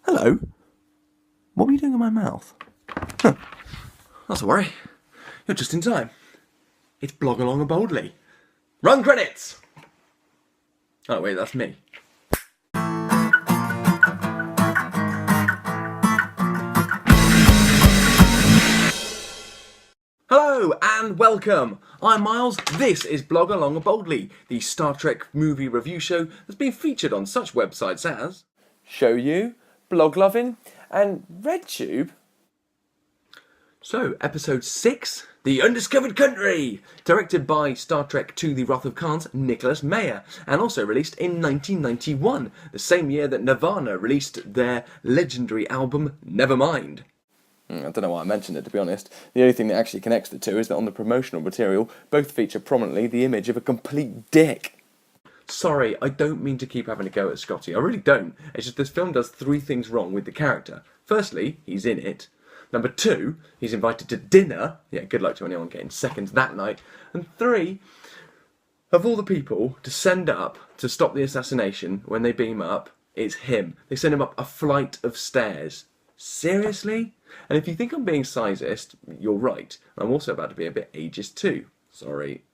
Hello? What were you doing in my mouth? Huh. That's a worry. You're just in time. It's BlogalongaBoldly. Run credits! Oh wait, that's me. Hello and welcome! I'm Miles, this is BlogalongaBoldly, the Star Trek movie review show that's been featured on such websites as Show You, Blog Lovin', and RedTube. So, episode 6, The Undiscovered Country, directed by Star Trek II The Wrath of Khan's Nicholas Meyer, and also released in 1991, the same year that Nirvana released their legendary album Nevermind. I don't know why I mentioned it, to be honest. The only thing that actually connects the two is that on the promotional material, both feature prominently the image of a complete dick. Sorry, I don't mean to keep having a go at Scotty. I really don't. It's just this film does 3 things wrong with the character. Firstly, he's in it. Number 2, he's invited to dinner. Yeah, good luck to anyone getting seconds that night. And 3, of all the people to send up to stop the assassination when they beam up, it's him. They send him up a flight of stairs. Seriously? And if you think I'm being sizist, you're right. I'm also about to be a bit ageist too. Sorry.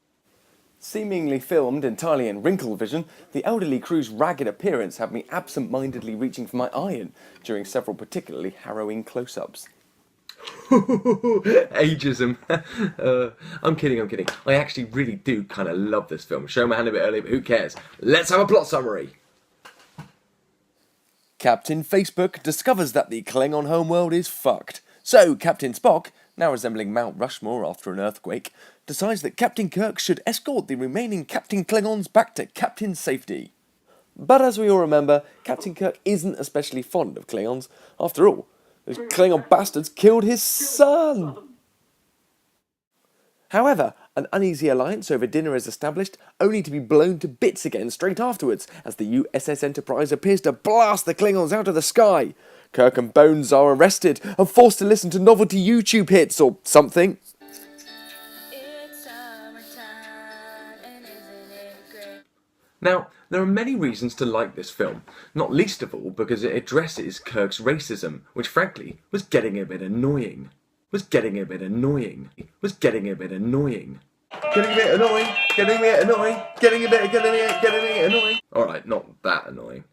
Seemingly filmed entirely in wrinkle vision, the elderly crew's ragged appearance had me absent-mindedly reaching for my iron during several particularly harrowing close-ups. Ageism. I'm kidding. I actually really do kind of love this film. Show my hand a bit early, but who cares? Let's have a plot summary. Captain Facebook discovers that the Klingon homeworld is fucked. So Captain Spock, now resembling Mount Rushmore after an earthquake, decides that Captain Kirk should escort the remaining Captain Klingons back to Captain's safety. But as we all remember, Captain Kirk isn't especially fond of Klingons. After all, those Klingon bastards killed his son! However, an uneasy alliance over dinner is established, only to be blown to bits again straight afterwards, as the USS Enterprise appears to blast the Klingons out of the sky. Kirk and Bones are arrested and forced to listen to novelty YouTube hits or something. Now, there are many reasons to like this film, not least of all because it addresses Kirk's racism, which frankly was getting a bit annoying. Getting a bit annoying. Alright, not that annoying.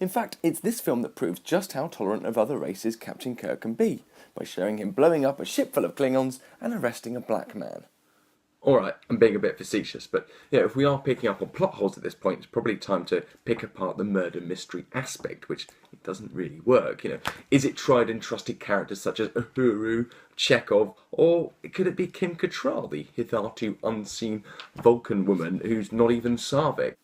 In fact, it's this film that proves just how tolerant of other races Captain Kirk can be, by showing him blowing up a ship full of Klingons and arresting a black man. Alright, I'm being a bit facetious, but if we are picking up on plot holes at this point, it's probably time to pick apart the murder mystery aspect, which it doesn't really work. Is it tried and trusted characters such as Uhuru, Chekhov, or could it be Kim Cattrall, the hitherto unseen Vulcan woman who's not even Slavic?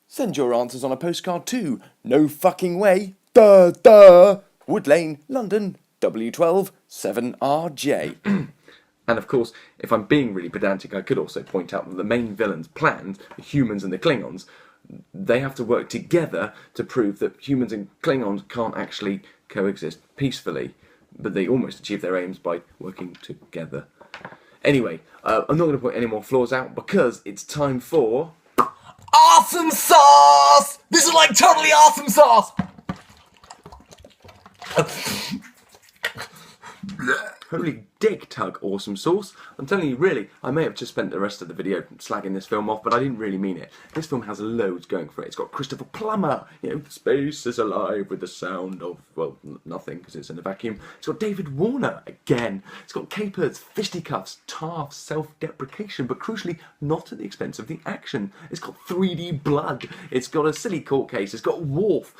Send your answers on a postcard to No Fucking Way, Wood Lane, London, W12 7RJ. And of course, if I'm being really pedantic, I could also point out that the main villain's plans, the humans and the Klingons, they have to work together to prove that humans and Klingons can't actually coexist peacefully. But they almost achieve their aims by working together. Anyway, I'm not going to point any more flaws out because it's time for... Awesome sauce! This is like totally awesome sauce! Holy dick tug awesome sauce. I'm telling you, really, I may have just spent the rest of the video slagging this film off, but I didn't really mean it. This film has loads going for it. It's got Christopher Plummer, space is alive with the sound of, well, nothing, because it's in a vacuum. It's got David Warner, again. It's got capers, fisticuffs, tough self-deprecation, but crucially, not at the expense of the action. It's got 3D blood. It's got a silly court case. It's got Worf.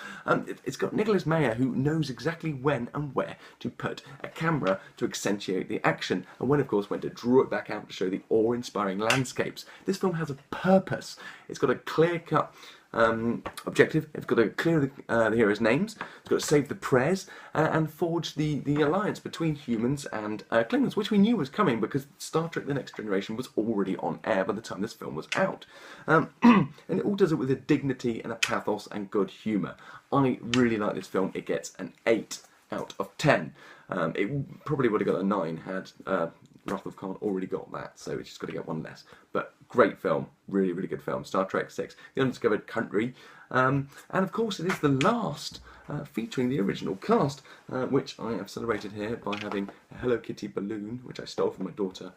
It's got Nicholas Meyer, who knows exactly when and where to put a camera to accentuate the action, and when, of course, when to draw it back out to show the awe-inspiring landscapes. This film has a purpose. It's got a clear-cut objective. It's got to clear the heroes' names. It's got to save the prayers and forge the alliance between humans and Klingons, which we knew was coming because Star Trek The Next Generation was already on air by the time this film was out. And it all does it with a dignity and a pathos and good humour. I really like this film. It gets an 8 out of 10. It probably would have got a 9 had Wrath of Khan already got that, so it's just got to get one less. But great film, really, really good film. Star Trek 6, The Undiscovered Country. And of course, it is the last featuring the original cast, which I have celebrated here by having a Hello Kitty balloon, which I stole from my daughter,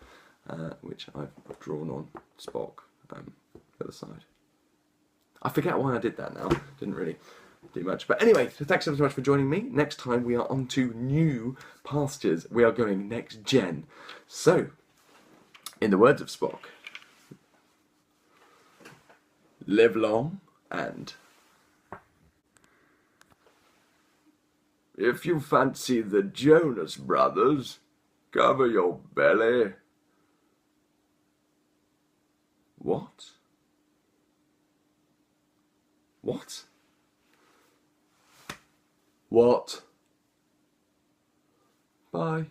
which I've drawn on Spock the other side. I forget why I did that now. Didn't really do much. But anyway, so thanks so much for joining me. Next time we are on to new pastures. We are going next gen. So, in the words of Spock, live long and if you fancy the Jonas Brothers, cover your belly. What? What? What? Bye.